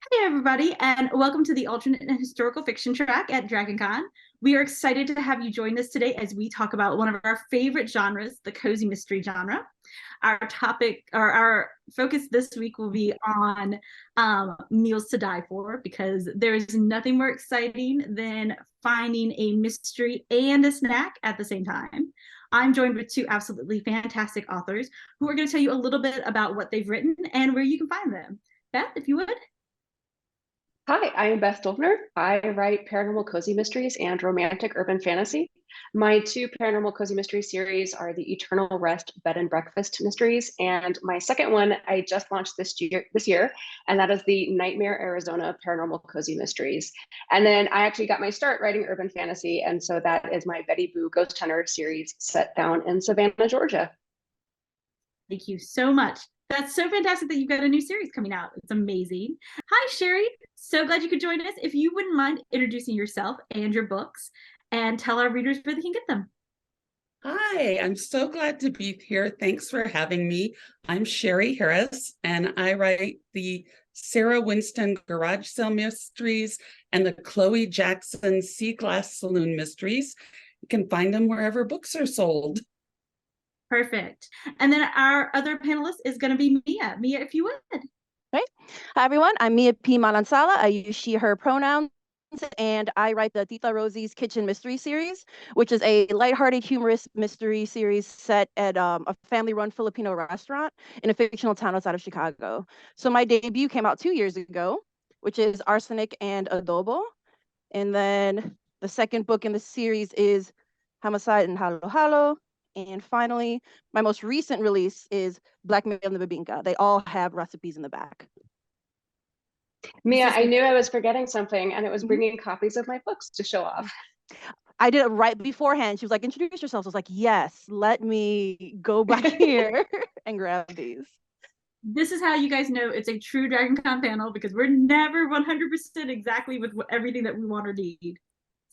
Hey everybody, and welcome to the alternate and historical fiction track at DragonCon. We are excited to have you join us today as we talk about one of our favorite genres, the cozy mystery genre. Our topic or our focus this week will be on meals to die for, because there is nothing more exciting than finding a mystery and a snack at the same time. I'm joined with two absolutely fantastic authors who are going to tell you a little bit about what they've written and where you can find them. Beth, if you would. Hi, I am Beth Dolpner. I write paranormal cozy mysteries and romantic urban fantasy. My two paranormal cozy mystery series are the Eternal Rest Bed and Breakfast mysteries, and my second one I just launched this year, and that is the Nightmare Arizona Paranormal Cozy Mysteries. And then I actually got my start writing urban fantasy, and so that is my Betty Boo Ghost Hunter series set down in Savannah, Georgia. Thank you so much. That's so fantastic that you've got a new series coming out. It's amazing. Hi, Sherry. So glad you could join us. If you wouldn't mind introducing yourself and your books and tell our readers where they can get them. Hi, I'm so glad to be here. Thanks for having me. I'm Sherry Harris, and I write the Sarah Winston Garage Sale Mysteries and the Chloe Jackson Sea Glass Saloon Mysteries. You can find them wherever books are sold. Perfect. And then our other panelist is going to be Mia. Mia, if you would. Right. Hi, everyone. I'm Mia P. Malansala. I use she, her pronouns, and I write the Tita Rosie's Kitchen Mystery Series, which is a lighthearted, humorous mystery series set at a family-run Filipino restaurant in a fictional town outside of Chicago. So my debut came out 2 years ago, which is Arsenic and Adobo. And then the second book in the series is Homicide and Halo Halo. And finally, my most recent release is Blackmail and the Babinka. They all have recipes in the back. Mia, I knew I was forgetting something, and it was bringing copies of my books to show off. I did it right beforehand. She was like, introduce yourself. I was like, yes, let me go back here and grab these. This is how you guys know it's a true DragonCon panel, because we're never 100% exactly with everything that we want or need.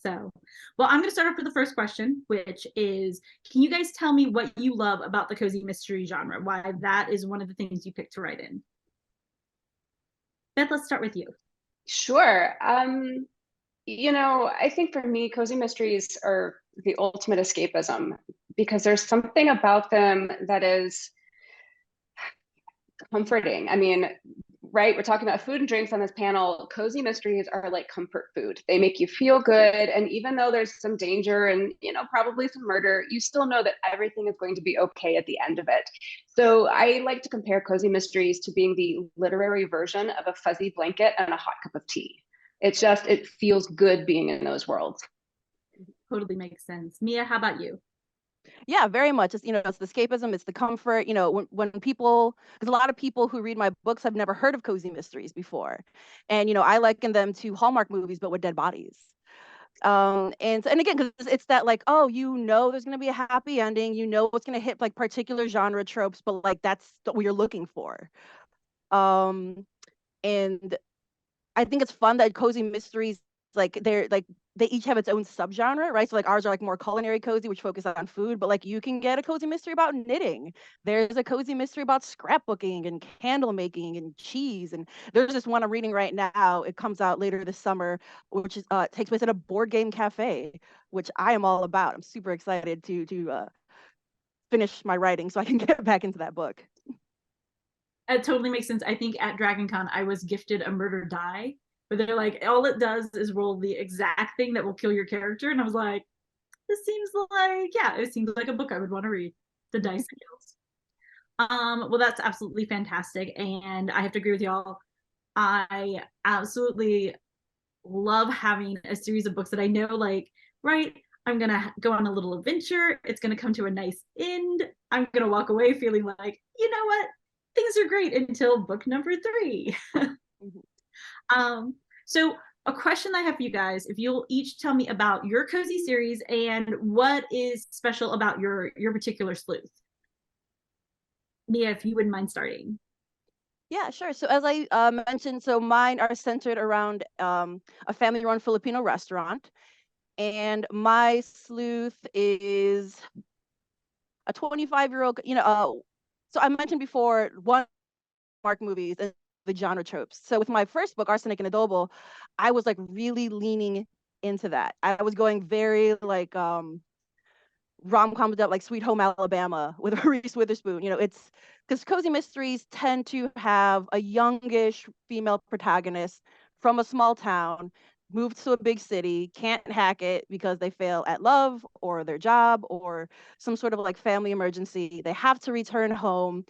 So, well, I'm going to start off with the first question, which is, can you guys tell me what you love about the cozy mystery genre? Why that is one of the things you picked to write in? Beth, let's start with you. Sure. I think for me, cozy mysteries are the ultimate escapism because there's something about them that is comforting. I mean, right? We're talking about food and drinks on this panel. Cozy mysteries are like comfort food. They make you feel good. And even though there's some danger and, probably some murder, you still know that everything is going to be okay at the end of it. So I like to compare cozy mysteries to being the literary version of a fuzzy blanket and a hot cup of tea. It feels good being in those worlds. Totally makes sense. Mia, how about you? Yeah, very much. It's the escapism, it's the comfort. When people, because a lot of people who read my books have never heard of cozy mysteries before, and I liken them to Hallmark movies but with dead bodies. And again, because it's that, like, oh, there's gonna be a happy ending, it's gonna hit like particular genre tropes, but like that's what you're looking for. And I think it's fun that cozy mysteries, they each have its own subgenre, right? So like ours are like more culinary cozy, which focus on food, but like you can get a cozy mystery about knitting. There's a cozy mystery about scrapbooking and candle making and cheese. And there's this one I'm reading right now. It comes out later this summer, which is takes place at a board game cafe, which I am all about. I'm super excited to finish my writing so I can get back into that book. It totally makes sense. I think at DragonCon, I was gifted a murder die, but they're like, all it does is roll the exact thing that will kill your character. And I was like, this seems like, yeah, it seems like a book I would want to read. The dice skills. Well, that's absolutely fantastic. And I have to agree with y'all. I absolutely love having a series of books that I know, like, right, I'm gonna go on a little adventure. It's gonna come to a nice end. I'm gonna walk away feeling like, you know what? Things are great until book number 3. So a question I have for you guys, if you'll each tell me about your cozy series and what is special about your particular sleuth. Mia, if you wouldn't mind starting. Yeah, sure. So as I mentioned, so mine are centered around a family-run Filipino restaurant, and my sleuth is a 25-year-old. So I mentioned before one Mark movies, and the genre tropes. So with my first book, Arsenic and Adobo, I was like really leaning into that. I was going very like rom-com like Sweet Home Alabama with Reese Witherspoon. You know, it's because cozy mysteries tend to have a youngish female protagonist from a small town, moved to a big city, can't hack it because they fail at love or their job or some sort of like family emergency. They have to return home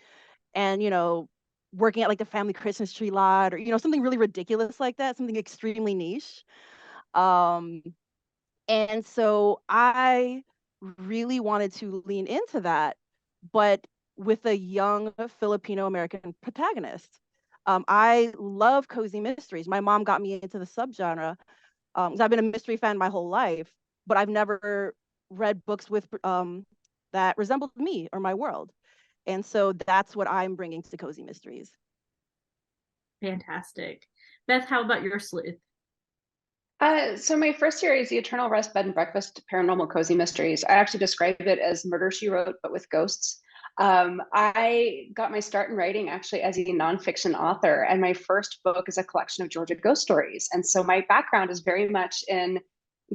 and, you know, working at like the family Christmas tree lot or, you know, something really ridiculous like that, something extremely niche. Um, and so I really wanted to lean into that, but with a young Filipino American protagonist. I love cozy mysteries. My mom got me into the subgenre 'cause I've been a mystery fan my whole life, but I've never read books with that resembled me or my world. And so that's what I'm bringing to cozy mysteries. Fantastic. Beth, how about your sleuth? So my first series, The Eternal Rest Bed and Breakfast Paranormal Cozy Mysteries, I actually described it as Murder, She Wrote, but with ghosts. I got my start in writing actually as a nonfiction author, and my first book is a collection of Georgia ghost stories. And so my background is very much in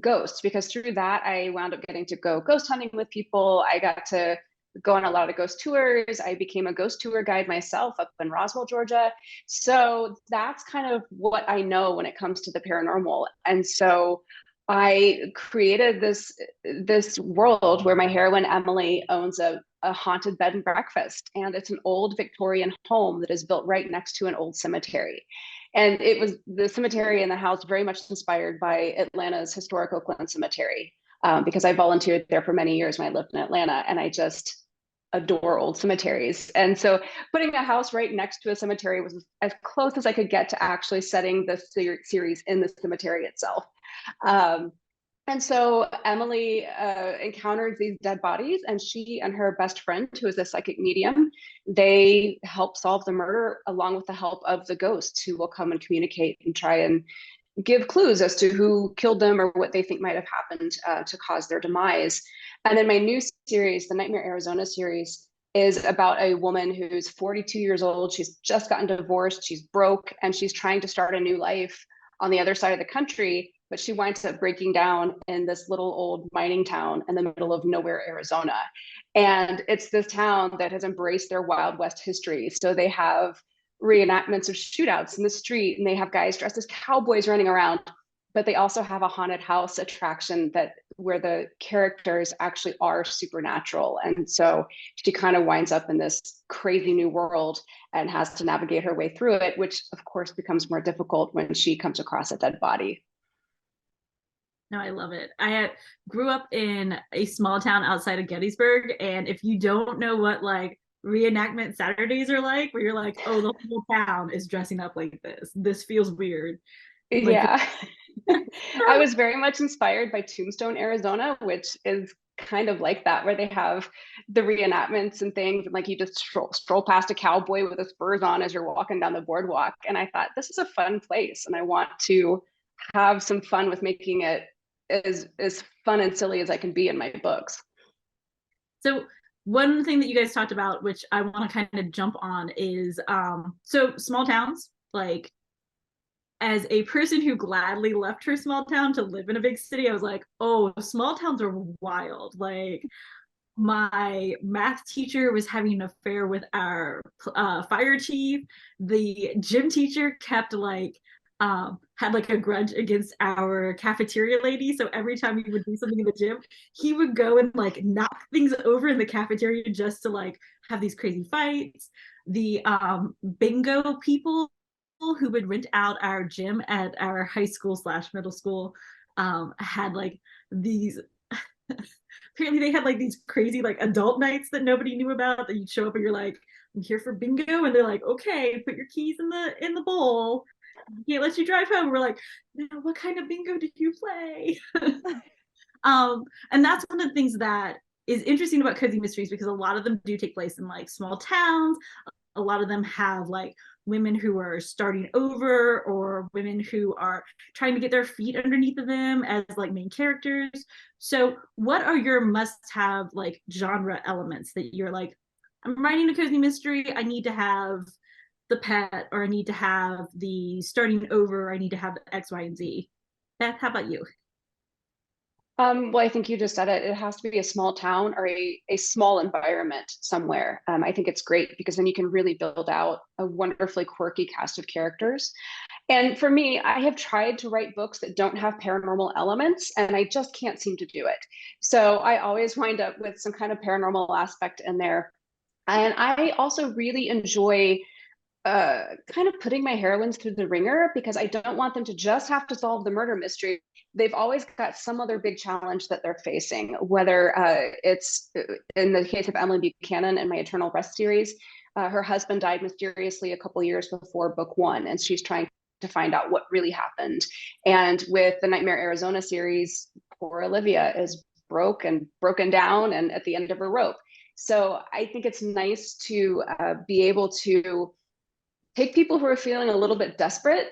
ghosts because through that, I wound up getting to go ghost hunting with people. I got to go on a lot of ghost tours. I became a ghost tour guide myself up in Roswell, Georgia. So that's kind of what I know when it comes to the paranormal. And so I created this world where my heroine Emily owns a haunted bed and breakfast, and it's an old Victorian home that is built right next to an old cemetery. And it was the cemetery and the house very much inspired by Atlanta's historic Oakland Cemetery, because I volunteered there for many years when I lived in Atlanta, and I just adore old cemeteries. And so putting a house right next to a cemetery was as close as I could get to actually setting the series in the cemetery itself. And so Emily encounters these dead bodies, and she and her best friend, who is a psychic medium, they help solve the murder along with the help of the ghosts who will come and communicate and try and give clues as to who killed them or what they think might have happened to cause their demise. And then my new series, the Nightmare Arizona series, is about a woman who's 42 years old. She's just gotten divorced. She's broke, and she's trying to start a new life on the other side of the country. But she winds up breaking down in this little old mining town in the middle of nowhere, Arizona. And it's this town that has embraced their Wild West history. So they have reenactments of shootouts in the street, and they have guys dressed as cowboys running around, but they also have a haunted house attraction that where the characters actually are supernatural. And so she kind of winds up in this crazy new world and has to navigate her way through it, which of course becomes more difficult when she comes across a dead body. No, I love it. Grew up in a small town outside of Gettysburg, and if you don't know what like reenactment Saturdays are like, where you're like, oh, the whole town is dressing up like this feels weird. Like, yeah. I was very much inspired by Tombstone, Arizona, which is kind of like that, where they have the reenactments and things, and like you just stroll past a cowboy with his spurs on as you're walking down the boardwalk. And I thought, this is a fun place, and I want to have some fun with making it as fun and silly as I can be in my books. So one thing that you guys talked about, which I want to kind of jump on, is so small towns, like as a person who gladly left her small town to live in a big city, I was like, oh, small towns are wild. Like my math teacher was having an affair with our fire chief. The gym teacher kept like had like a grudge against our cafeteria lady. So every time we would do something in the gym, he would go and like knock things over in the cafeteria just to like have these crazy fights. The bingo people who would rent out our gym at our high school / middle school had like these apparently they had like these crazy like adult nights that nobody knew about, that you'd show up and you're like, I'm here for bingo, and they're like, okay, put your keys in the bowl, can't let you drive home. We're like, no, what kind of bingo did you play? And that's one of the things that is interesting about cozy mysteries, because a lot of them do take place in like small towns. A lot of them have like women who are starting over, or women who are trying to get their feet underneath of them as like main characters. So what are your must-have like genre elements that you're like, I'm writing a cozy mystery, I need to have the pet, or I need to have the starting over, or I need to have the X, Y, and Z. Beth, how about you? Well, I think you just said it. It has to be a small town or a small environment somewhere. I think it's great because then you can really build out a wonderfully quirky cast of characters. And for me, I have tried to write books that don't have paranormal elements, and I just can't seem to do it. So I always wind up with some kind of paranormal aspect in there. And I also really enjoy kind of putting my heroines through the ringer because I don't want them to just have to solve the murder mystery. They've always got some other big challenge that they're facing, whether it's in the case of Emily Buchanan in my Eternal Rest series, her husband died mysteriously a couple years before book one, and she's trying to find out what really happened. And with the Nightmare Arizona series, poor Olivia is broken down and at the end of her rope. So I think it's nice to be able to take people who are feeling a little bit desperate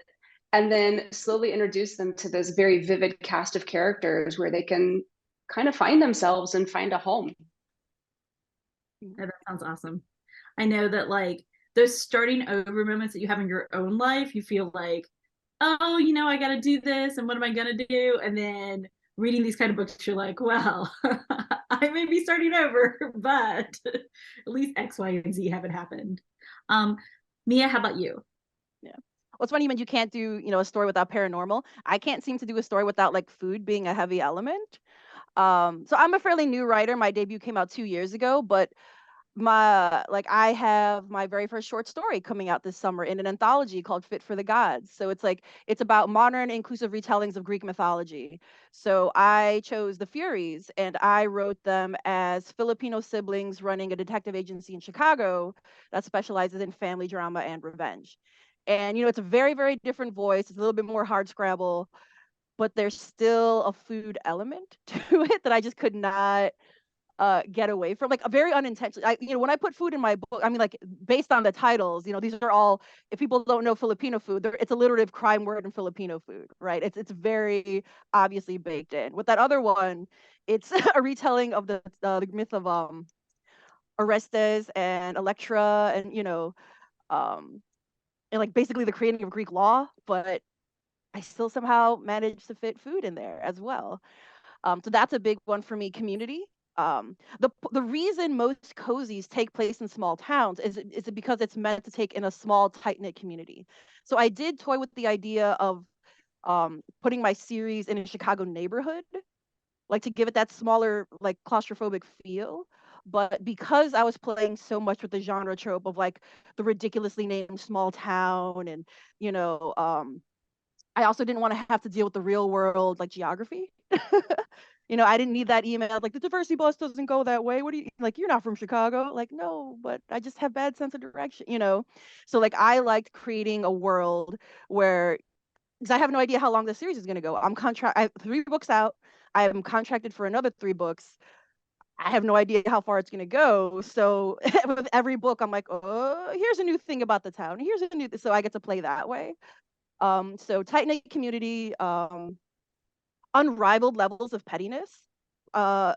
and then slowly introduce them to this very vivid cast of characters where they can kind of find themselves and find a home. Yeah, that sounds awesome. I know that like those starting over moments that you have in your own life, you feel like, oh, you know, I got to do this, and what am I going to do? And then reading these kind of books, you're like, well, I may be starting over, but at least X, Y, and Z haven't happened. Mia, how about you? Yeah. Well, it's funny you meant you can't do, a story without paranormal. I can't seem to do a story without like food being a heavy element. So I'm a fairly new writer. My debut came out 2 years ago, but I have my very first short story coming out this summer in an anthology called Fit for the Gods. So it's about modern inclusive retellings of Greek mythology. So I chose the Furies and I wrote them as Filipino siblings running a detective agency in Chicago that specializes in family drama and revenge. And it's a very, very different voice. It's a little bit more hard scrabble, but there's still a food element to it that I just could not get away from, like a very unintentional. When I put food in my book, I mean, like based on the titles, these are all, if people don't know Filipino food, it's alliterative crime word in Filipino food, right? It's very obviously baked in. With that other one, it's a retelling of the myth of Orestes and Electra, and um and like basically the creating of Greek law, but I still somehow managed to fit food in there as well. So that's a big one for me. Community. The reason most cozies take place in small towns is because it's meant to take in a small, tight knit community. So I did toy with the idea of putting my series in a Chicago neighborhood, like to give it that smaller, like claustrophobic feel. But because I was playing so much with the genre trope of like the ridiculously named small town, and you know, I also didn't want to have to deal with the real world, like geography. I didn't need that email like the diversity bus doesn't go that way. What do you like? You're not from Chicago. Like, no, but I just have bad sense of direction. So like I liked creating a world where, because I have no idea how long this series is going to go. I have 3 books out. I am contracted for another 3 books. I have no idea how far it's going to go. So with every book, I'm like, oh, here's a new thing about the town. Here's a new, so I get to play that way. So tight knit community, unrivaled levels of pettiness, uh,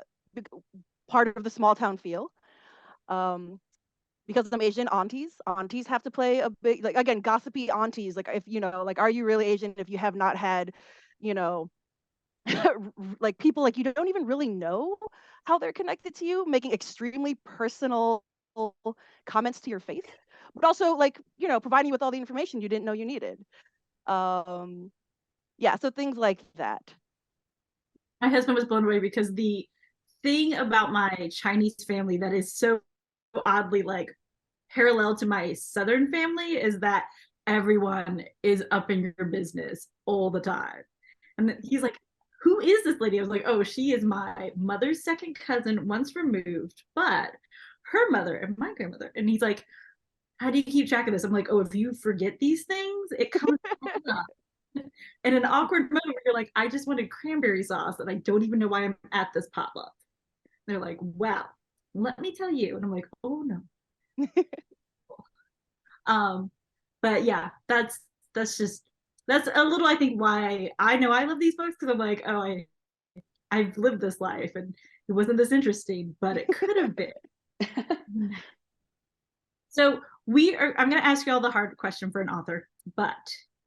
part of the small town feel. Because I'm Asian, aunties have to play a big, like, again, gossipy aunties. Like, if like, are you really Asian if you have not had, you know, like people like you don't even really know how they're connected to you, making extremely personal comments to your face, but also like providing you with all the information you didn't know you needed. Yeah, so things like that. My husband was blown away because the thing about my Chinese family that is so oddly like parallel to my Southern family is that everyone is up in your business all the time. And he's like, who is this lady? I was like, oh, she is my mother's second cousin, once removed, but her mother and my grandmother. And he's like, how do you keep track of this? I'm like, oh, if you forget these things, it comes up. In an awkward moment where you're like, I just wanted cranberry sauce and I don't even know why I'm at this pop-up. They're like, wow, let me tell you. And I'm like, oh no. But yeah, that's a little, I think, why I know I love these books, because I'm like, oh, I've lived this life and it wasn't this interesting, but it could have been. So I'm going to ask you all the hard question for an author, but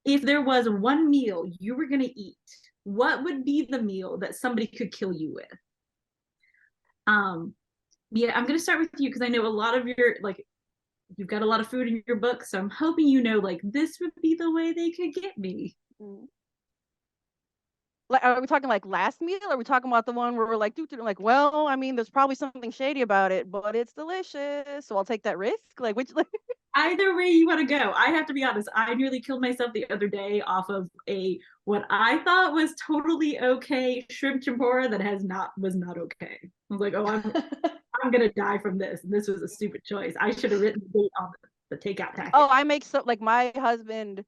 if there was one meal you were going to eat, what would be the meal that somebody could kill you with? Yeah, I'm going to start with you because I know a lot of your, like, you've got a lot of food in your book, so I'm hoping you know, like, this would be the way they could get me. Like, are we talking like last meal? Or are we talking about the one where we're like, like, well, I mean, there's probably something shady about it, but it's delicious, so I'll take that risk. Like, which, like, Either way you want to go. I have to be honest, I nearly killed myself the other day off of what I thought was totally okay shrimp tempura that was not okay. I was like, oh, I'm gonna die from this. And this was a stupid choice. I should have written the date on the takeout package. oh, I make so like my husband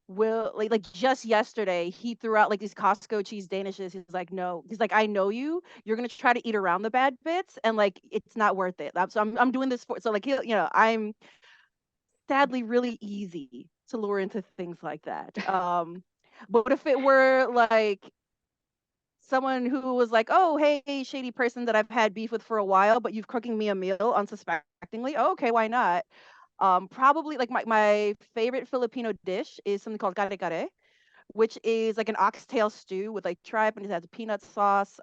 will like just yesterday he threw out like these Costco cheese danishes. He's like, no, he's like, I know you're gonna try to eat around the bad bits, and like it's not worth it. So I'm doing this for, so like I'm sadly really easy to lure into things like that. But if it were like someone who was like, oh, hey, shady person that I've had beef with for a while, but you've cooking me a meal unsuspectingly, oh, okay, why not? Probably like my favorite Filipino dish is something called kare kare, which is like an oxtail stew with like tripe, and it has a peanut sauce.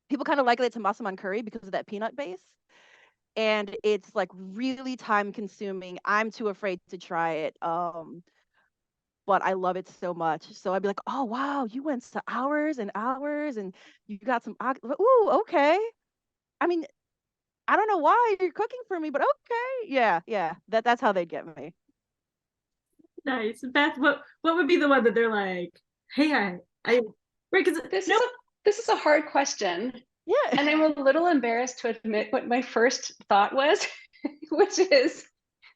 People kind of liken it to masaman curry because of that peanut base, and it's like really time consuming. I'm too afraid to try it. But I love it so much. So I'd be like, oh wow, you went to hours and hours, and you got some. Ooh, okay. I mean, I don't know why you're cooking for me, but okay, yeah. That's how they get me. Nice. Beth, what would be the one that they're like, hey, I right, because This is a hard question. Yeah. And I'm a little embarrassed to admit what my first thought was, which is,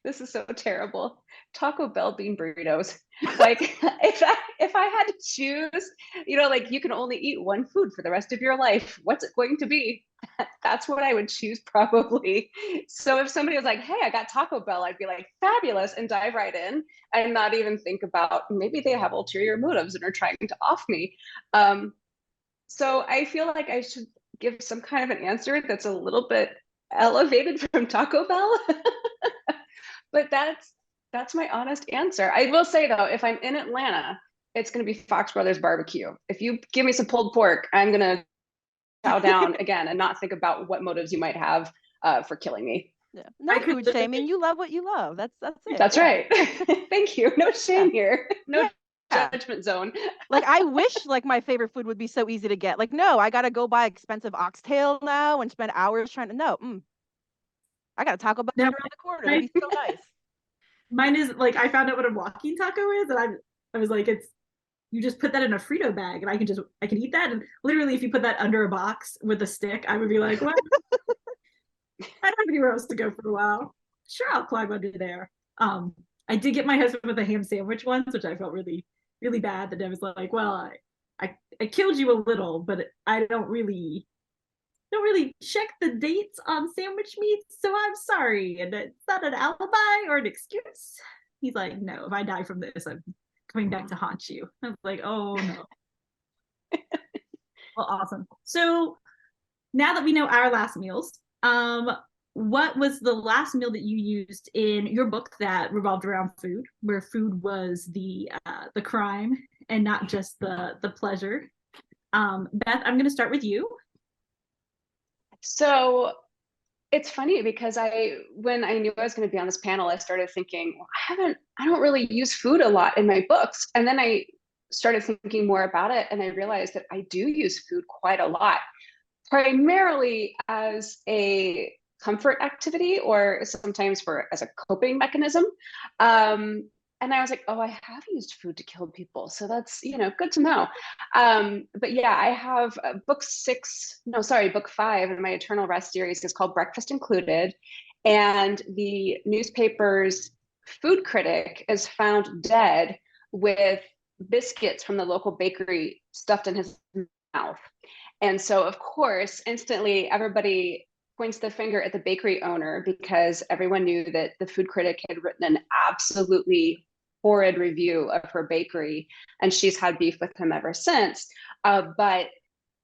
this is so terrible. Taco Bell bean burritos. Like if I had to choose, like you can only eat one food for the rest of your life, what's it going to be? That's what I would choose probably. So if somebody was like, hey, I got Taco Bell, I'd be like, fabulous, and dive right in and not even think about maybe they have ulterior motives and are trying to off me. So I feel like I should give some kind of an answer that's a little bit elevated from Taco Bell. But that's my honest answer. I will say though, if I'm in Atlanta, it's going to be Fox Brothers barbecue. If you give me some pulled pork, I'm going to chow down again and not think about what motives you might have for killing me. Yeah. No food shaming. You love what you love. That's it. That's right. Thank you. No shame here. No judgment zone. Like I wish like my favorite food would be so easy to get. Like, no, I gotta go buy expensive oxtail now and spend hours trying to I got a Taco Bell around the corner. That'd be so nice. Mine is like, I found out what a walking taco is, and I was like, you just put that in a Frito bag, and I can eat that. And literally, if you put that under a box with a stick, I would be like, well, I don't have anywhere else to go for a while. Sure, I'll climb under there. I did get my husband with a ham sandwich once, which I felt really, really bad. That I was like, well, I killed you a little, but I don't really check the dates on sandwich meats, so I'm sorry. And it's not an alibi or an excuse. He's like, no, if I die from this, I'm coming back to haunt you. I was like, oh no. Well, awesome. So now that we know our last meals, what was the last meal that you used in your book that revolved around food, where food was the crime and not just the pleasure? Beth, I'm going to start with you. So it's funny because when I knew I was going to be on this panel, I started thinking, well, I don't really use food a lot in my books. And then I started thinking more about it, and I realized that I do use food quite a lot, primarily as a comfort activity or sometimes as a coping mechanism. And I was like, oh, I have used food to kill people. So that's, good to know. But yeah, I have book 5 in my Eternal Rest series is called Breakfast Included. And the newspaper's food critic is found dead with biscuits from the local bakery stuffed in his mouth. And so, of course, instantly everybody points the finger at the bakery owner because everyone knew that the food critic had written an absolutely horrid review of her bakery, and she's had beef with him ever since. But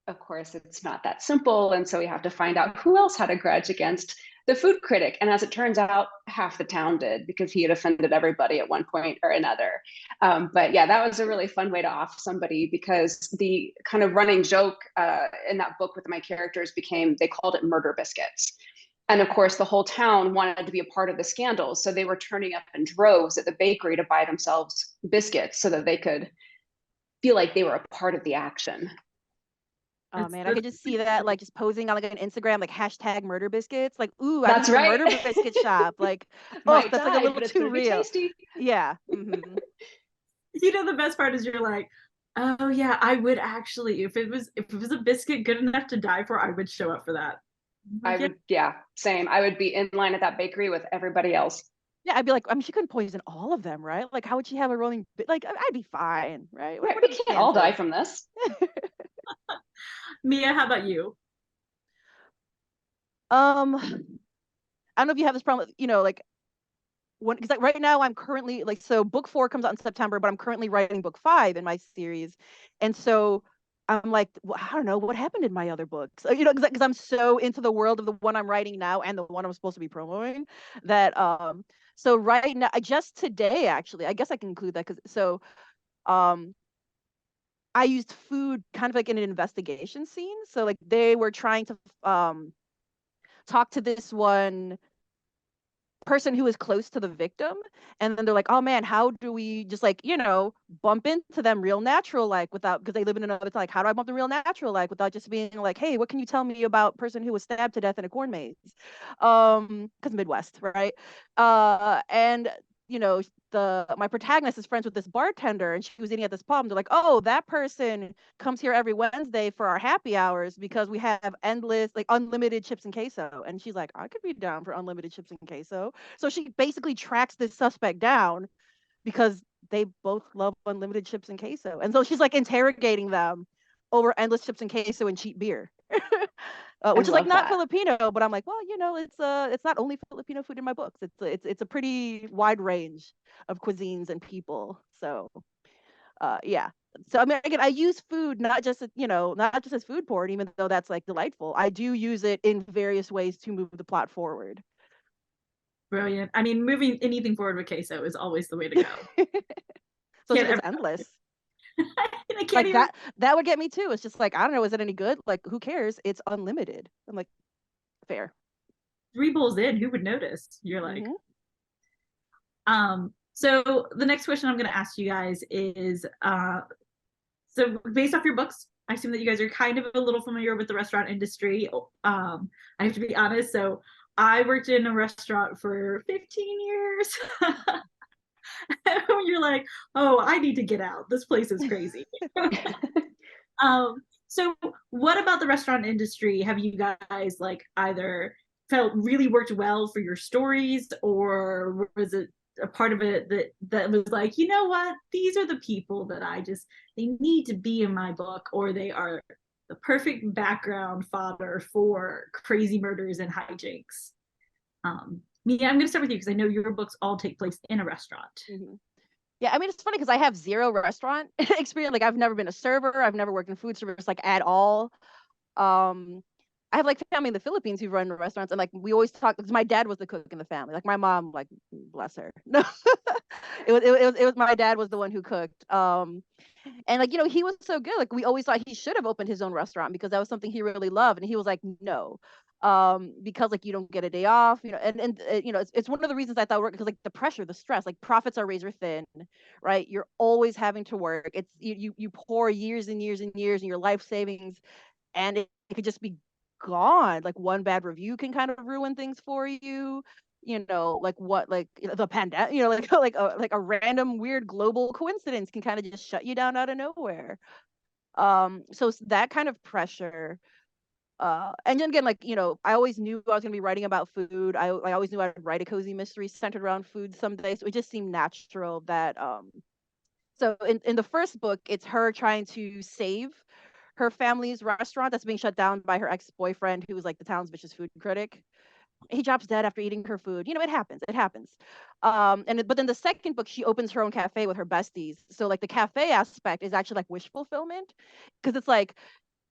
of course, it's not that simple. And so we have to find out who else had a grudge against the food critic. And as it turns out, half the town did because he had offended everybody at one point or another. But yeah, that was a really fun way to off somebody, because the kind of running joke in that book with my characters became, they called it murder biscuits. And of course, the whole town wanted to be a part of the scandal. So they were turning up in droves at the bakery to buy themselves biscuits so that they could feel like they were a part of the action. Oh man, I could just see that, like, just posing on like an Instagram, like hashtag murder biscuits. Like, ooh, I That's went to the right. murder biscuit shop. Like, oh, Might that's like a die, little but it's too gonna be real. tasty. Yeah. You know, the best part is you're like, oh yeah, I would actually, if it was a biscuit good enough to die for, I would show up for that. I would, yeah, same. I would be in line at that bakery with everybody else. Yeah, I'd be like, I mean, she couldn't poison all of them, right? Like, how would she have a rolling? Like, I'd be fine, right? Right, What we are the can't all die chances? from this. Mia, how about you? I don't know if you have this problem, you know, like when, because like right now I'm currently like, so book 4 comes out in September, but I'm currently writing book 5 in my series, and so I'm like, well, I don't know what happened in my other books, you know, because I'm so into the world of the one I'm writing now and the one I'm supposed to be promoting that so right now, I just today actually, I guess I can include that because so um I used food kind of like in an investigation scene. So like they were trying to talk to this one person who was close to the victim, and then they're like, oh man, how do we just like, you know, bump into them real natural like without, because they live in another, like how do I bump them real natural like without just being like, hey, what can you tell me about person who was stabbed to death in a corn maze, because Midwest, right? And you know, the my protagonist is friends with this bartender, and she was eating at this pub, and they're like, oh, that person comes here every Wednesday for our happy hours because we have endless, like unlimited chips and queso. And she's like, I could be down for unlimited chips and queso. So she basically tracks this suspect down because they both love unlimited chips and queso. And so she's like interrogating them over endless chips and queso and cheap beer. I Which is like love not that. Filipino, but I'm like, well, you know, it's not only Filipino food in my books. It's a pretty wide range of cuisines and people. So yeah. So I mean, again, I use food not just you know, not just as food porn, even though that's like delightful. I do use it in various ways to move the plot forward. Brilliant. I mean, moving anything forward with queso is always the way to go. So Can't it's ever, endless. I can't Like even. that would get me too. It's just like, I don't know, is it any good? Like, who cares? It's unlimited. I'm like, fair. 3 bowls in, who would notice? You're like, so the next question I'm going to ask you guys is, so based off your books, I assume that you guys are kind of a little familiar with the restaurant industry. I have to be honest. So I worked in a restaurant for 15 years. You're like, oh, I need to get out. This place is crazy. So what about the restaurant industry have you guys like either felt really worked well for your stories, or was it a part of it that was like, you know what, these are the people that they need to be in my book, or they are the perfect background fodder for crazy murders and hijinks? Mia, I'm going to start with you because I know your books all take place in a restaurant. Yeah, I mean, it's funny because I have zero restaurant experience. Like, I've never been a server. I've never worked in food service, like, at all. Um, I have like family in the Philippines who run restaurants, and like we always talk because my dad was the cook in the family. Like my mom, like bless her. No, it was my dad was the one who cooked. And like, you know, he was so good. Like we always thought he should have opened his own restaurant because that was something he really loved, and he was like, no, because like you don't get a day off, you know, and you know, it's one of the reasons I thought work, because like the pressure, the stress, like profits are razor thin, right? You're always having to work. It's you pour years and years and years and your life savings, and it could just be gone. Like one bad review can kind of ruin things for you. You know, like what, like you know, the pandemic, you know, like like a random weird global coincidence can kind of just shut you down out of nowhere. So that kind of pressure. And then again, like, you know, I always knew I was going to be writing about food. I always knew I'd write a cozy mystery centered around food someday. So it just seemed natural that so in the first book, it's her trying to save her family's restaurant that's being shut down by her ex-boyfriend, who was like the town's vicious food critic. He drops dead after eating her food. You know, it happens. It happens. But then the second book, she opens her own cafe with her besties. So like the cafe aspect is actually like wish fulfillment, because it's like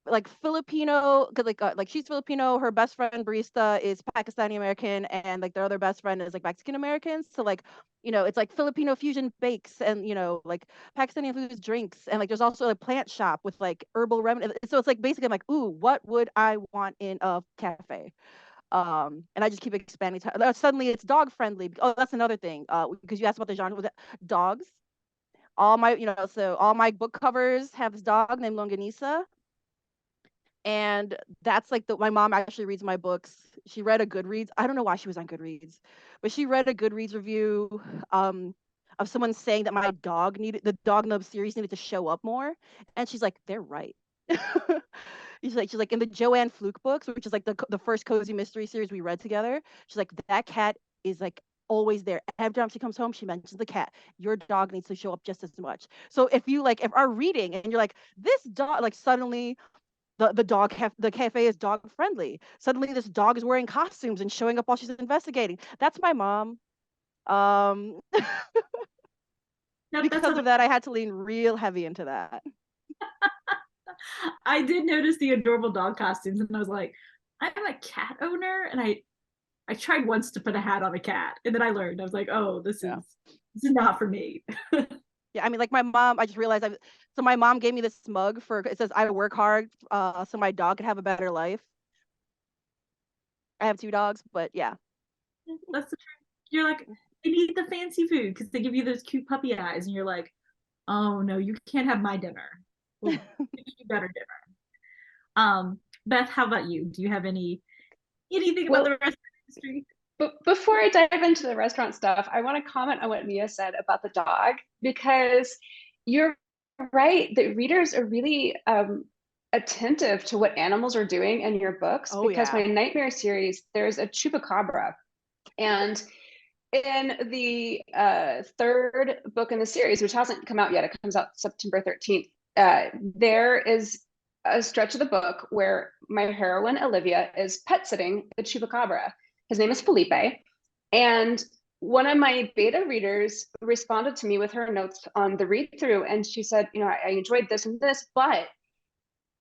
like Filipino, cause like she's Filipino, her best friend barista is Pakistani American, and like their other best friend is like Mexican American. So like, it's like Filipino fusion bakes, and like Pakistani infused drinks, and like there's also a plant shop with like herbal remedy. So it's like basically I'm like, ooh, what would I want in a cafe? And I just keep expanding. Suddenly it's dog friendly. Oh, that's another thing. Because you asked about the genre, was it dogs? So all my book covers have this dog named Longanisa, and that's like my mom actually reads my books. She read a Goodreads. I don't know why she was on Goodreads, but she read a Goodreads review of someone saying that the dog nub series needed to show up more, and she's like, they're right. she's like in the Joanne Fluke books, which is like the first cozy mystery series we read together. She's like, that cat is like always there. Every time she comes home, she mentions the cat. Your dog needs to show up just as much. So if are reading and you're like, this dog, like suddenly the cafe is dog friendly. Suddenly this dog is wearing costumes and showing up while she's investigating. That's my mom. Um, Nope, because of that, I had to lean real heavy into that. I did notice the adorable dog costumes, and I was like, I'm a cat owner, and I tried once to put a hat on a cat, and then I learned. I was like, oh, this is not for me. Yeah, I mean, like my mom, I just realized so my mom gave me this mug it says I work hard, so my dog could have a better life. I have 2 dogs, but yeah. That's the truth. You're like, they need the fancy food because they give you those cute puppy eyes, and you're like, oh no, you can't have my dinner. We'll give you better dinner. Beth, how about you? Do you have anything about the rest of the industry? But before I dive into the restaurant stuff, I want to comment on what Mia said about the dog, because you're right that readers are really attentive to what animals are doing in your books. Oh, because yeah. my Nightmare series, there's a chupacabra. And in the third book in the series, which hasn't come out yet, it comes out September 13th, there is a stretch of the book where my heroine, Olivia, is pet sitting the chupacabra. His name is Felipe. And one of my beta readers responded to me with her notes on the read through. And she said, I enjoyed this and this, but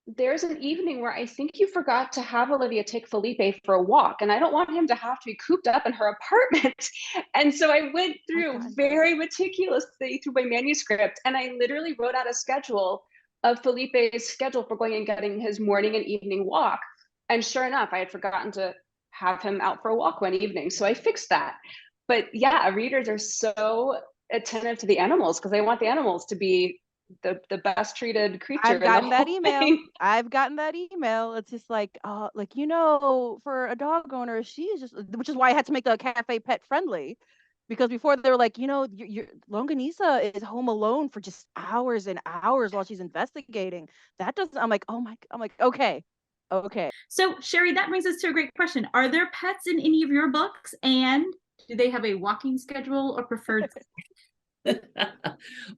there's an evening where I think you forgot to have Olivia take Felipe for a walk, and I don't want him to have to be cooped up in her apartment. And so I went through very meticulously through my manuscript, and I literally wrote out a schedule of Felipe's schedule for going and getting his morning and evening walk. And sure enough, I had forgotten to have him out for a walk one evening. So I fixed that. But yeah, readers are so attentive to the animals because they want the animals to be the best treated creature. I've gotten that email. I've gotten that email. It's just like, for a dog owner, which is why I had to make the cafe pet friendly, because before they were like, your Longanisa is home alone for just hours and hours while she's investigating. That doesn't. I'm like, okay. So Sherry, that brings us to a great question. Are there pets in any of your books, and do they have a walking schedule or preferred?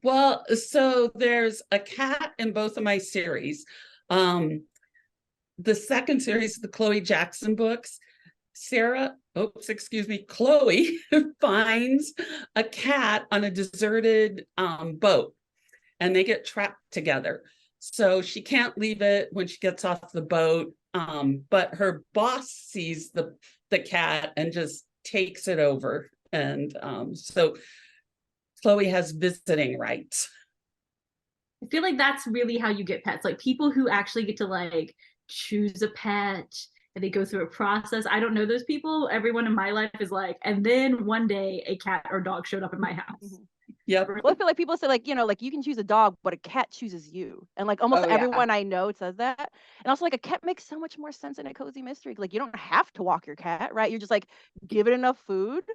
Well, so there's a cat in both of my series. The second series, the Chloe Jackson books, Chloe finds a cat on a deserted boat, and they get trapped together. So she can't leave it when she gets off the boat, but her boss sees the cat and just takes it over. And so Chloe has visiting rights. I feel like that's really how you get pets, like people who actually get to like choose a pet and they go through a process. I don't know those people. Everyone in my life is like, and then one day a cat or dog showed up in my house. Yep. Well, I feel like people say like, like you can choose a dog, but a cat chooses you. And like almost everyone I know says that. And also like a cat makes so much more sense in a cozy mystery. Like you don't have to walk your cat, right? You're just like, give it enough food,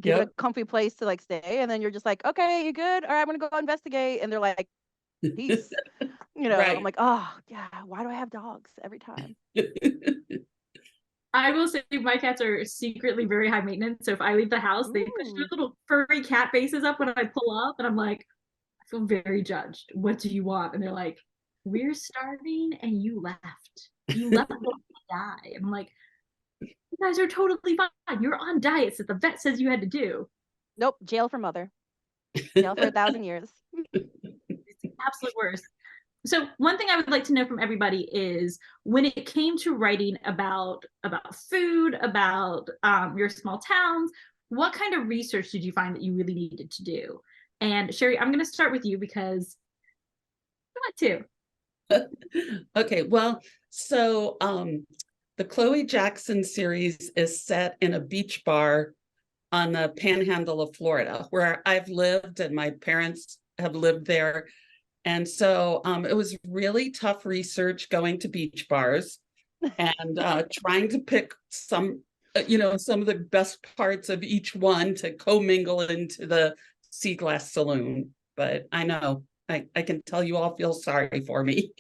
give it a comfy place to like stay, and then you're just like, okay, you good? All right, I'm gonna go investigate. And they're like, peace. Right. I'm like, oh yeah, why do I have dogs every time? I will say my cats are secretly very high maintenance. So if I leave the house, they push their little furry cat faces up when I pull up, and I'm like, I feel very judged. What do you want? And they're like, we're starving and you left. You left to die. And I'm like, you guys are totally fine. You're on diets that the vet says you had to do. Nope, jail for mother. Jail for 1,000 years. It's the absolute worst. So one thing I would like to know from everybody is when it came to writing about food, about your small towns, what kind of research did you find that you really needed to do? And Sherry, I'm going to start with you because I want to. Okay, well, so the Chloe Jackson series is set in a beach bar on the panhandle of Florida, where I've lived and my parents have lived there. And so it was really tough research going to beach bars and trying to pick some, some of the best parts of each one to commingle into the Sea Glass Saloon. But I know, I can tell you all feel sorry for me.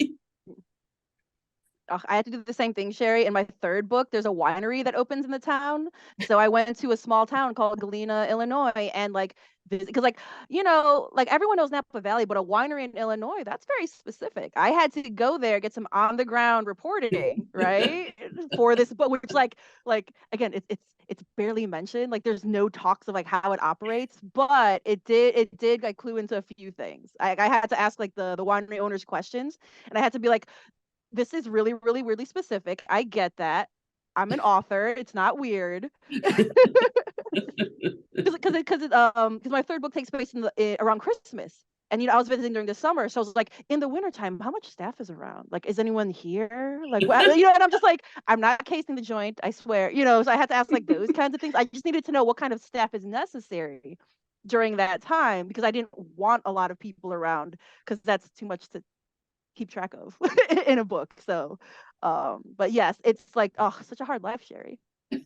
I had to do the same thing, Sherry. In my third book, there's a winery that opens in the town. So I went to a small town called Galena, Illinois, and like, because like, like everyone knows Napa Valley, but a winery in Illinois, that's very specific. I had to go there, get some on the ground reporting, right, for this book, which like again, it's barely mentioned. Like, there's no talks of like how it operates, but it did like clue into a few things. I had to ask like the winery owners questions, and I had to be like, this is really, really weirdly specific. I get that. I'm an author. It's not weird. Because my third book takes place around Christmas. And I was visiting during the summer, so I was like, in the wintertime, how much staff is around? Like, is anyone here? Like, and I'm just like, I'm not casing the joint, I swear. So I had to ask like those kinds of things. I just needed to know what kind of staff is necessary during that time, because I didn't want a lot of people around, because that's too much to keep track of in a book. So but yes, it's like, oh, such a hard life, Sherry. I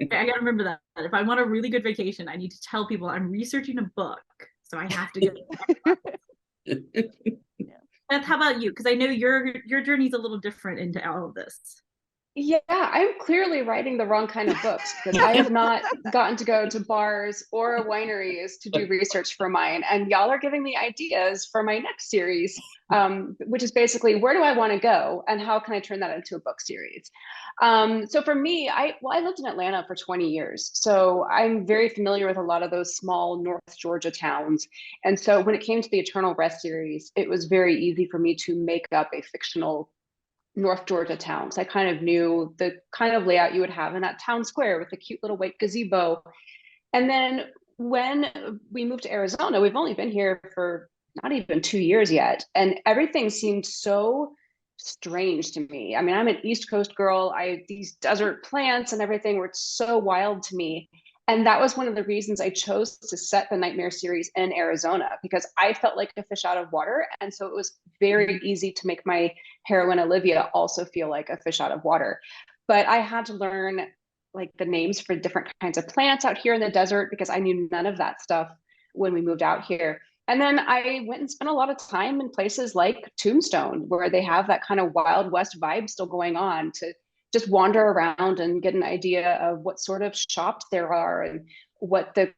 gotta remember that. If I want a really good vacation, I need to tell people I'm researching a book, so I have to go. Yeah. Beth, how about you? Because I know your journey's a little different into all of this. Yeah, I'm clearly writing the wrong kind of books, because I have not gotten to go to bars or wineries to do research for mine. And y'all are giving me ideas for my next series, which is basically, where do I want to go and how can I turn that into a book series? So for me, I lived in Atlanta for 20 years. So I'm very familiar with a lot of those small North Georgia towns. And so when it came to the Eternal Rest series, it was very easy for me to make up a fictional North Georgia towns. I kind of knew the kind of layout you would have in that town square with the cute little white gazebo. And then when we moved to Arizona, we've only been here for not even 2 years yet. And everything seemed so strange to me. I mean, I'm an East Coast girl. These desert plants and everything were so wild to me. And that was one of the reasons I chose to set the Nightmare series in Arizona, because I felt like a fish out of water. And so it was very easy to make my heroine Olivia also feel like a fish out of water. But I had to learn like the names for different kinds of plants out here in the desert, because I knew none of that stuff when we moved out here. And then I went and spent a lot of time in places like Tombstone, where they have that kind of Wild West vibe still going on, to just wander around and get an idea of what sort of shops there are and what the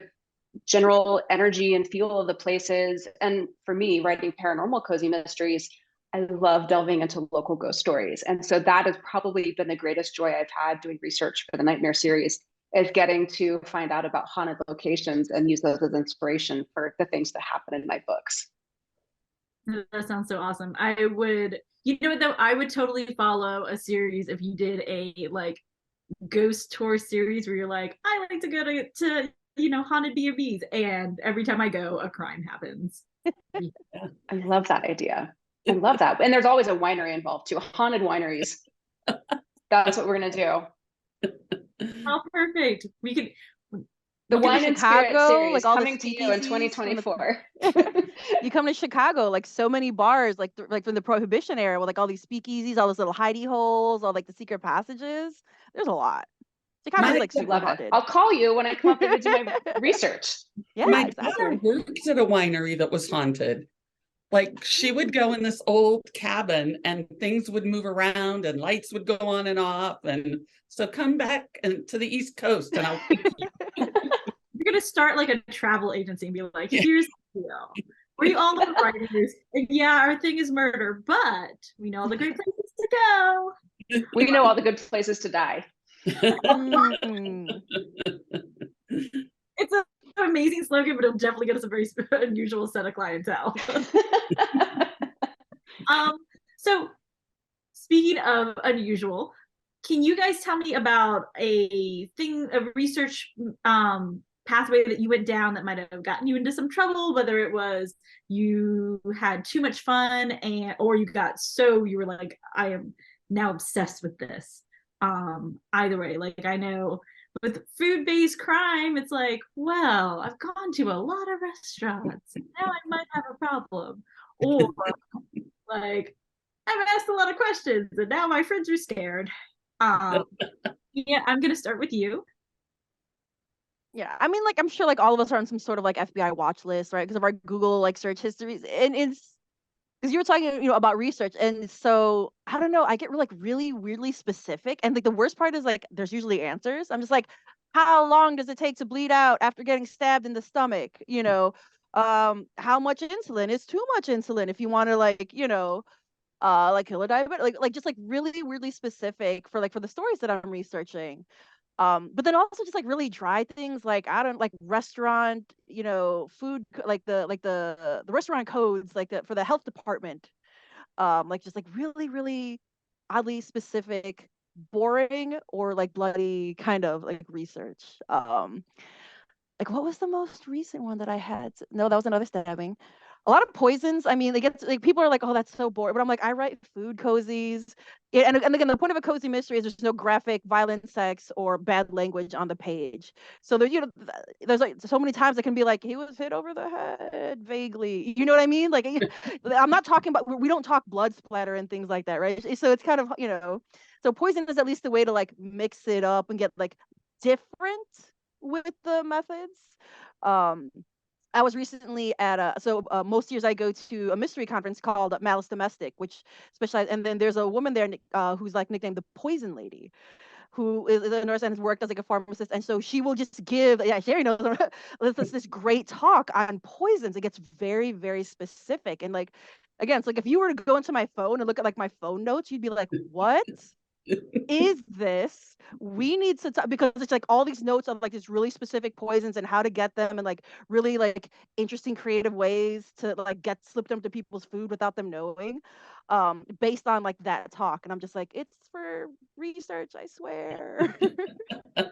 general energy and feel of the place is. And for me, writing paranormal cozy mysteries, I love delving into local ghost stories. And so that has probably been the greatest joy I've had doing research for the Nightmare series, is getting to find out about haunted locations and use those as inspiration for the things that happen in my books. That sounds so awesome. I would, what though, I would totally follow a series if you did a like ghost tour series where you're like, I like to go to haunted B&Bs, and every time I go, a crime happens. I love that idea. I love that. And there's always a winery involved too. Haunted wineries. That's what we're gonna do. Oh, perfect. We could. The Wine and Spirit series, like all coming to you in 2024. You come to Chicago, like so many bars, like from the Prohibition era, with like all these speakeasies, all those little hidey holes, all like the secret passages. There's a lot. Chicago's like super haunted. I'll call you when I come up to do my research. Yeah, my exactly. daughter worked at a winery that was haunted. Like, she would go in this old cabin and things would move around and lights would go on and off. And so come back to the East Coast and I'll take you. You're going to start like a travel agency and be like, here's the deal. We all love writers. And yeah, our thing is murder, but we know all the great places to go. We know all the good places to die. It's an amazing slogan, but it'll definitely get us a very unusual set of clientele. of unusual, can you guys tell me about a research pathway that you went down that might have gotten you into some trouble, whether it was you had too much fun or you were like, I am now obsessed with this. Either way, like I know with food-based crime, it's like, well, I've gone to a lot of restaurants and now I might have a problem. Or like, I've asked a lot of questions and now my friends are scared. Yeah, I'm gonna start with you. Yeah, I mean, like, I'm sure, like, all of us are on some sort of, like, FBI watch list, right? Because of our Google, like, search histories, and it's because you were talking, about research, and so, I don't know, I get, like, really weirdly specific, and, like, the worst part is, like, there's usually answers. I'm just like, "How long does it take to bleed out after getting stabbed in the stomach?" "How much insulin is too much insulin if you wanna, like, like, kill a diabetic?" Like, just, like, really weirdly specific for the stories that I'm researching. But then also just like really dry things like I don't like restaurant, food like the restaurant codes like for the health department. Like just like really, really oddly specific, boring or like bloody kind of like research. Like what was the most recent one that I had? No, that was another stabbing. A lot of poisons. I mean, they get like people are like, "Oh, that's so boring," but I'm like, I write food cozies. Yeah, and again, the point of a cozy mystery is there's no graphic, violent sex, or bad language on the page. So there, there's like so many times it can be like he was hit over the head vaguely. You know what I mean? Like I'm not talking about we don't talk blood splatter and things like that, right? So it's kind of So poison is at least a way to like mix it up and get like different with the methods. Um, I was recently at most years I go to a mystery conference called Malice Domestic, which specializes, and then there's a woman there who's like nicknamed the Poison Lady, who is a nurse and has worked as like a pharmacist, and so she will just give, yeah, Sherry knows, this great talk on poisons. It gets very, very specific, and like, again, it's like if you were to go into my phone and look at like my phone notes, you'd be like, what is this? We need to talk because it's like all these notes of like these really specific poisons and how to get them and like really like interesting creative ways to like slip them to people's food without them knowing, based on like that talk. And I'm just like, it's for research, I swear. I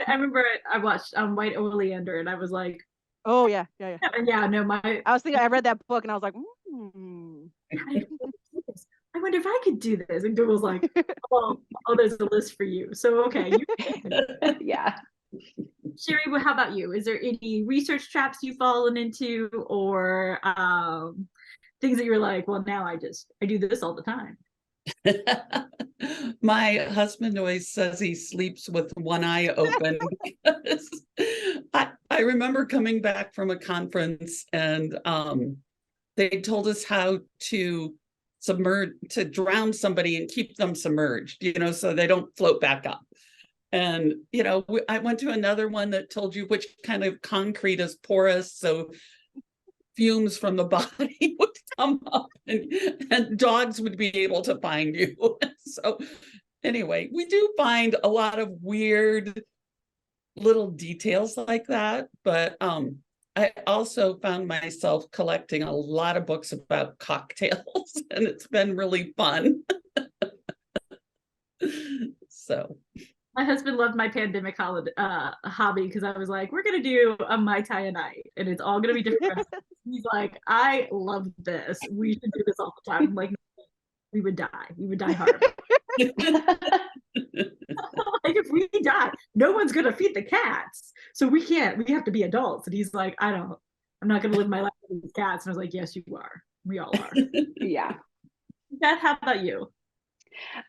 remember I watched White Oleander and I was like, Oh yeah, yeah, yeah. yeah, no, I was thinking I read that book and I was like, I wonder if I could do this. And Google's like, oh, there's a list for you. So okay. Yeah. Sherry, how about you? Is there any research traps you've fallen into or things that you're like, well, now I do this all the time? My husband always says he sleeps with one eye open because I remember coming back from a conference and they told us how to drown somebody and keep them submerged, so they don't float back up. And, I went to another one that told you which kind of concrete is porous, so fumes from the body would come up and dogs would be able to find you. So anyway, we do find a lot of weird little details like that, but I also found myself collecting a lot of books about cocktails and it's been really fun. So my husband loved my pandemic hobby because I was like, we're going to do a Mai Tai a night and it's all going to be different. He's like, I love this. We should do this all the time. I'm like, we would die. We would die hard. Like if we die, no one's going to feed the cats. So we have to be adults. And he's like, I'm not going to live my life with these cats. And I was like, yes, you are. We all are. Yeah. Beth, how about you?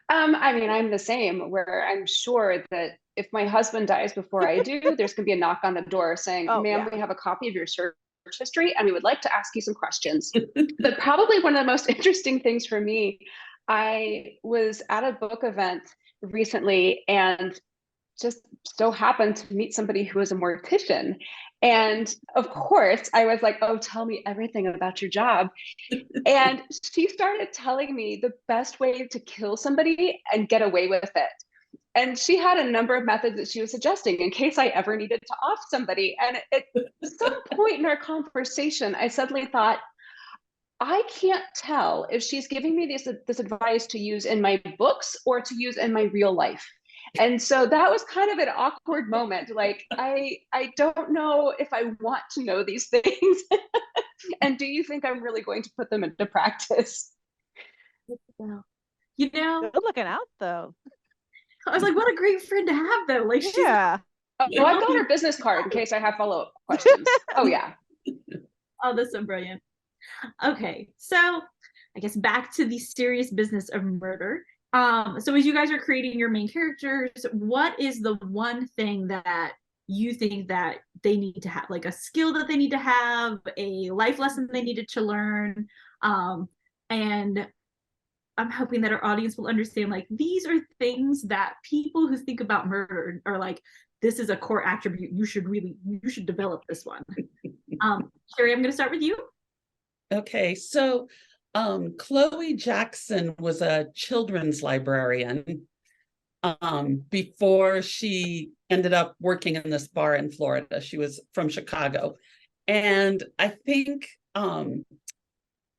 I mean, I'm the same, where I'm sure that if my husband dies before I do, there's going to be a knock on the door saying, ma'am, yeah, we have a copy of your search history and we would like to ask you some questions. But probably one of the most interesting things for me, I was at a book event recently and just so happened to meet somebody who was a mortician. And of course, I was like, oh, tell me everything about your job. And she started telling me the best way to kill somebody and get away with it. And she had a number of methods that she was suggesting in case I ever needed to off somebody. And at some point in our conversation, I suddenly thought, I can't tell if she's giving me this advice to use in my books or to use in my real life. And so that was kind of an awkward moment. Like, I don't know if I want to know these things. And do you think I'm really going to put them into practice? You know, Good looking out though. I was like, what a great friend to have though. Like she's Yeah. Oh, I've got her business card in case I have follow-up questions. Oh yeah. oh, that's so brilliant. Okay, so I guess back to the serious business of murder. So as you guys are creating your main characters, what is the one thing that you think that they need to have, like a skill that they need to have, a life lesson they needed to learn? And I'm hoping that our audience will understand, like, these are things that people who think about murder are like, this is a core attribute. You should develop this one. Sherry, I'm going to start with you. Okay, so Chloe Jackson was a children's librarian before she ended up working in this bar in Florida. She was from Chicago. And I think,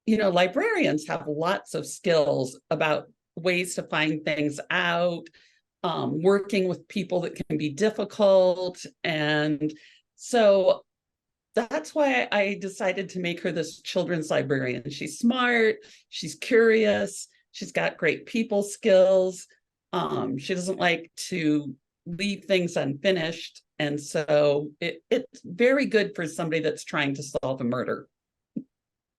librarians have lots of skills about ways to find things out, working with people that can be difficult. And so that's why I decided to make her this children's librarian. She's smart, she's curious, she's got great people skills. She doesn't like to leave things unfinished. And so it's very good for somebody that's trying to solve a murder.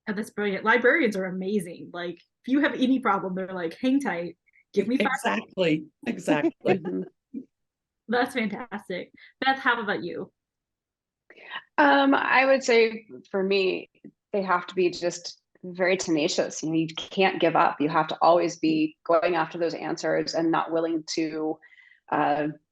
Oh, that's brilliant. Librarians are amazing. Like, if you have any problem, they're like, hang tight, give me 5 Exactly. Exactly. That's fantastic. Beth, how about you? I would say for me, they have to be just very tenacious. You can't give up. You have to always be going after those answers and not willing to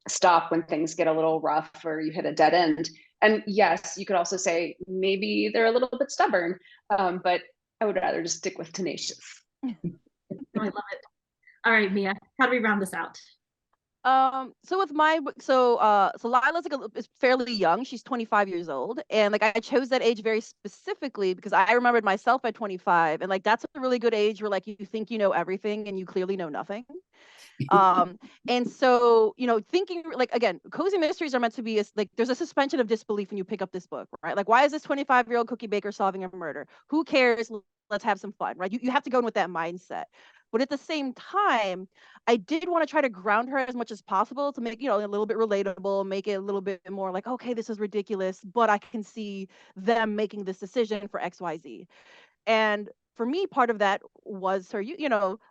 stop when things get a little rough or you hit a dead end. And yes, you could also say maybe they're a little bit stubborn, but I would rather just stick with tenacious. Oh, I love it. All right, Mia, how do we round this out? So with my so Lila's is fairly young. She's 25 years old, and like I chose that age very specifically because I remembered myself at 25, and like that's a really good age where like you think you know everything and you clearly know nothing. And so thinking like, again, cozy mysteries are meant to be like there's a suspension of disbelief when you pick up this book, right? Like, why is this 25-year-old cookie baker solving a murder? Who cares? Let's have some fun, right? You have to go in with that mindset. But at the same time, I did want to try to ground her as much as possible to make, a little bit relatable, make it a little bit more like, okay, this is ridiculous, but I can see them making this decision for XYZ. And for me, part of that was her,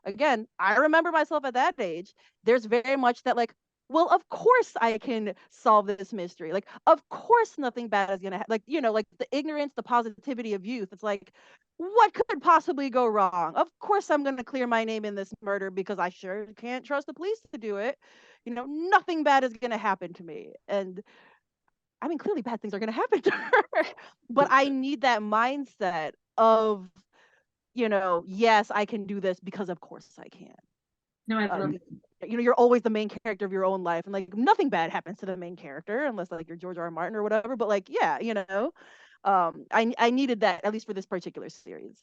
again, I remember myself at that age. There's very much that, like, well, of course I can solve this mystery. Like, of course nothing bad is gonna like, like the ignorance, the positivity of youth. It's like, what could possibly go wrong? Of course I'm gonna clear my name in this murder because I sure can't trust the police to do it. Nothing bad is gonna happen to me. And I mean, clearly bad things are gonna happen to her. But I need that mindset of, yes, I can do this because of course I can. No, I love it. You're always the main character of your own life, and like nothing bad happens to the main character unless like you're George R. R. Martin or whatever. But like, yeah, I needed that at least for this particular series.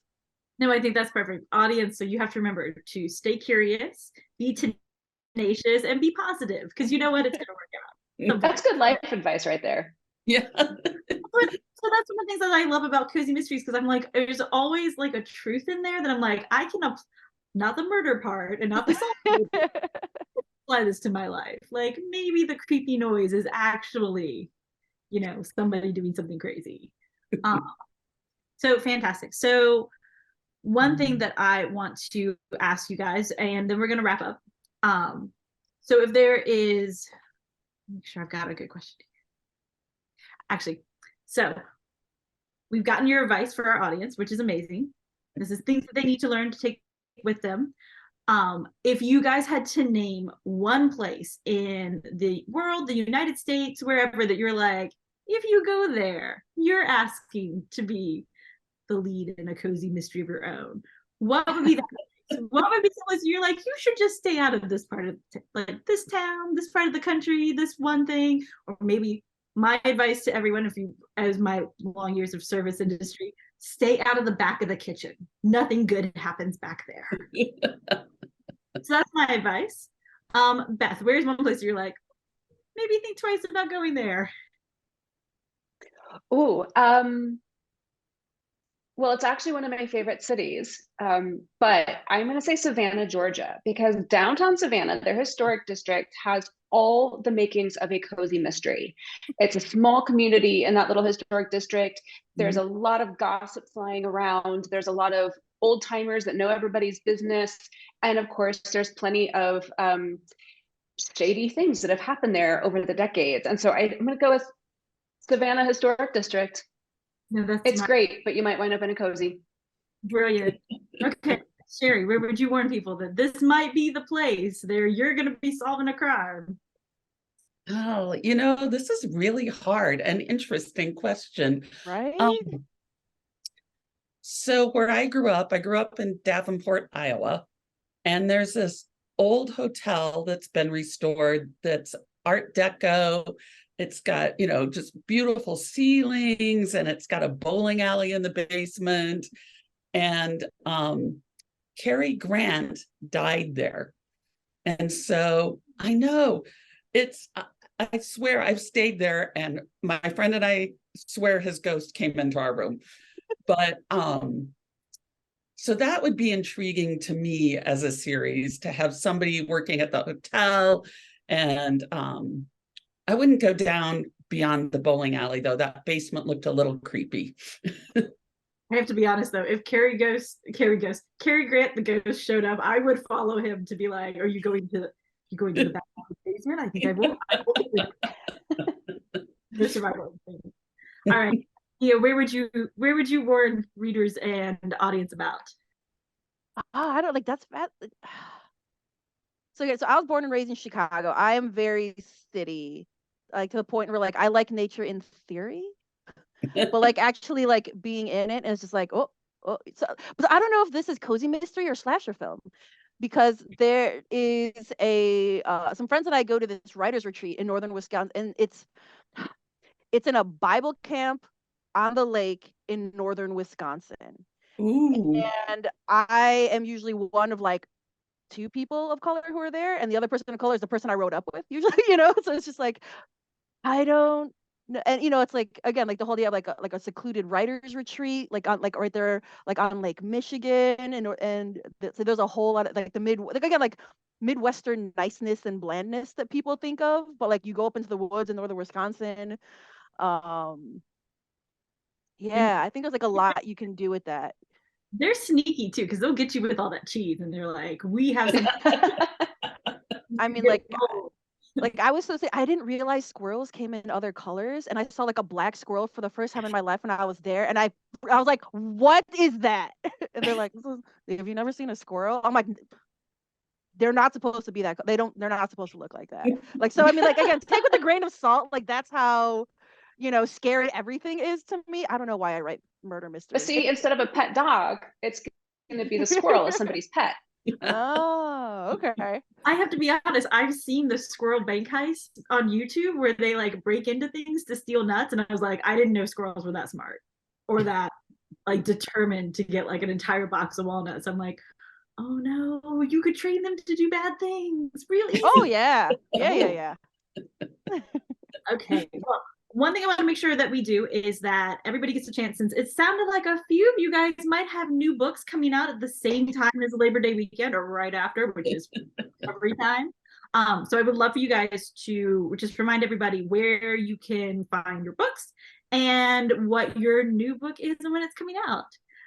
No, I think that's perfect. Audience, so you have to remember to stay curious, be tenacious, and be positive because you know what, it's gonna work out. That's good life advice right there. Yeah. So that's one of the things that I love about cozy mysteries because I'm like, there's always like a truth in there that I'm like, I can not the murder part and not the apply this to my life. Like maybe the creepy noise is actually, somebody doing something crazy. So fantastic. So one thing that I want to ask you guys, and then we're gonna wrap up. So if there is, make sure I've got a good question here. Actually, so we've gotten your advice for our audience, which is amazing. This is things that they need to learn to take with them. If you guys had to name one place in the world, the United States, wherever that you're like, if you go there, you're asking to be the lead in a cozy mystery of your own, what would be that? What would be someone you're like, you should just stay out of this part of like this town, this part of the country, this one thing? Or maybe my advice to everyone, if you, as my long years of service industry, stay out of the back of the kitchen. Nothing good happens back there. So that's my advice. Beth, where's one place you're like, maybe think twice about going there? Ooh, well, it's actually one of my favorite cities, but I'm going to say Savannah, Georgia, because downtown Savannah, their historic district, has all the makings of a cozy mystery. It's a small community in that little historic district. There's a lot of gossip flying around. There's a lot of old timers that know everybody's business. And of course, there's plenty of shady things that have happened there over the decades. And so I'm going to go with Savannah Historic District. No, that's It's great, but you might wind up in a cozy. brilliant. Okay, Sherry, where would you warn people that this might be the place there you're going to be solving a crime? Oh, this is really hard and interesting question. Right? So where I grew up in Davenport, Iowa, and there's this old hotel that's been restored that's Art Deco. It's got, just beautiful ceilings, and it's got a bowling alley in the basement. And Cary Grant died there. And so I know I swear I've stayed there, and my friend and I swear his ghost came into our room. But so that would be intriguing to me as a series, to have somebody working at the hotel. And I wouldn't go down beyond the bowling alley, though. That basement looked a little creepy. I have to be honest though, if Cary Grant the ghost showed up, I would follow him to be like, "Are you going to the back of the basement?" I think I will. The survival thing. All right. Yeah, where would you warn readers and audience about? I don't like that's bad. So yeah, so I was born and raised in Chicago. I am very city, like to the point where like I like nature in theory, but like actually like being in it is just like oh. So, but I don't know if this is cozy mystery or slasher film, because there is a some friends and I go to this writers retreat in northern Wisconsin, and it's in a Bible camp on the lake in northern Wisconsin. Ooh. And I am usually one of like two people of color who are there, and the other person of color is the person I rode up with usually, so it's just like I don't know. And it's like again like the whole idea of like a secluded writers retreat like on like right there like on Lake Michigan, so there's a whole lot of like like Midwestern niceness and blandness that people think of, but like you go up into the woods in northern Wisconsin. um yeah, I think there's like a lot you can do with that. They're sneaky too, because they'll get you with all that cheese, and they're like, "We have some." I mean, like I was so sick. I didn't realize squirrels came in other colors, and I saw like a black squirrel for the first time in my life when I was there, and I was like, "What is that?" And they're like, "Have you never seen a squirrel?" I'm like, "They're not supposed to be that. They're not supposed to look like that." Like, so I mean, like again, take with a grain of salt. Like that's how, scary everything is to me. I don't know why I write murder But mysteries. see, instead of a pet dog, it's going to be the squirrel as somebody's pet. Oh, okay. I have to be honest, I've seen the squirrel bank heist on YouTube where they like break into things to steal nuts, and I was like, I didn't know squirrels were that smart or that like determined to get like an entire box of walnuts. I'm like, oh no, you could train them to do bad things real easy. Oh yeah, yeah. Okay. Well, one thing I want to make sure that we do is that everybody gets a chance, since it sounded like a few of you guys might have new books coming out at the same time as Labor Day weekend or right after, which is every time. So I would love for you guys to just remind everybody where you can find your books and what your new book is and when it's coming out.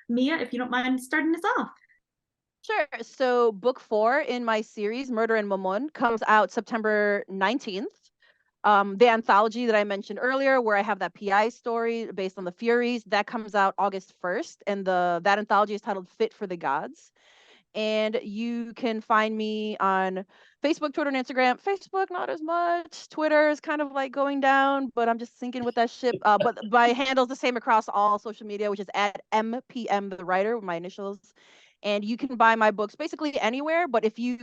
Mia, if you don't mind starting us off. Sure. So book 4 in my series, Murder and Mammon, comes out September 19th. The anthology that I mentioned earlier, where I have that PI story based on the Furies, that comes out August 1st. And that anthology is titled Fit for the Gods. And you can find me on Facebook, Twitter, and Instagram. Facebook, not as much. Twitter is kind of like going down, but I'm just sinking with that ship. But my handle's the same across all social media, which is at MPM the writer with my initials. And you can buy my books basically anywhere. But if you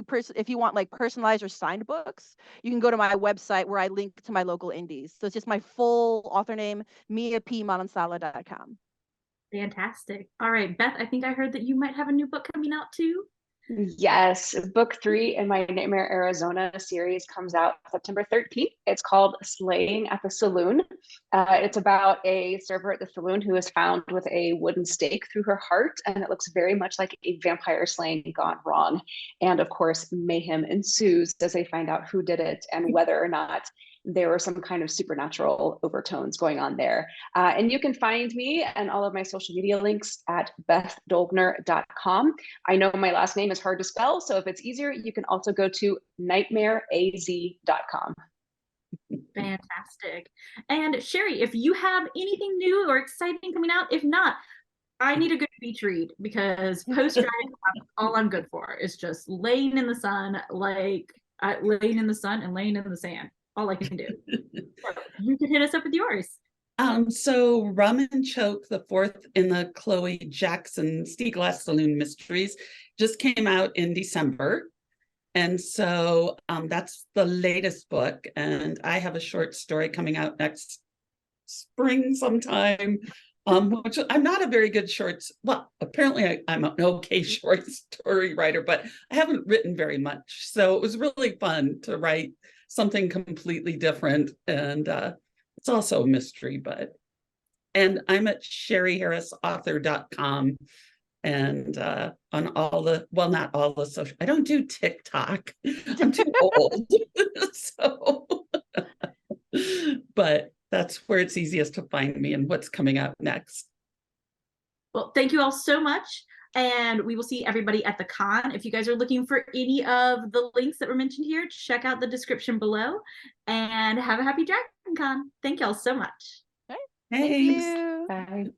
want like personalized or signed books, you can go to my website where I link to my local indies. So it's just my full author name, miapmanansala.com. Fantastic. All right, Beth, I think I heard that you might have a new book coming out too. Yes, book 3 in my Nightmare Arizona series comes out September 13th. It's called Slaying at the Saloon. It's about a server at the saloon who is found with a wooden stake through her heart, and it looks very much like a vampire slaying gone wrong. And of course, mayhem ensues as they find out who did it and whether or not there were some kind of supernatural overtones going on there. And you can find me and all of my social media links at bethdolgner.com. I know my last name is hard to spell, so if it's easier, you can also go to nightmareaz.com. Fantastic. And Sherry, if you have anything new or exciting coming out, if not, I need a good beach read because post-Dragon all I'm good for is just laying in the sun, laying in the sun and laying in the sand. All I can do. So you can hit us up with yours. So Rum and Choke, the 4th in the Chloe Jackson Steaglass Saloon Mysteries, just came out in December. And so that's the latest book. And I have a short story coming out next spring sometime, which I'm not a very good well, apparently I'm an okay short story writer, but I haven't written very much. So it was really fun to write something completely different. And it's also a mystery, and I'm at sherryharrisauthor.com and on all the, well, not all the social, I don't do TikTok. I'm too old. So, but that's where it's easiest to find me and what's coming out next. Well, thank you all so much. And we will see everybody at the con. If you guys are looking for any of the links that were mentioned here, check out the description below and have a happy Dragon Con. Thank y'all so much. Thank Thanks. you. Bye.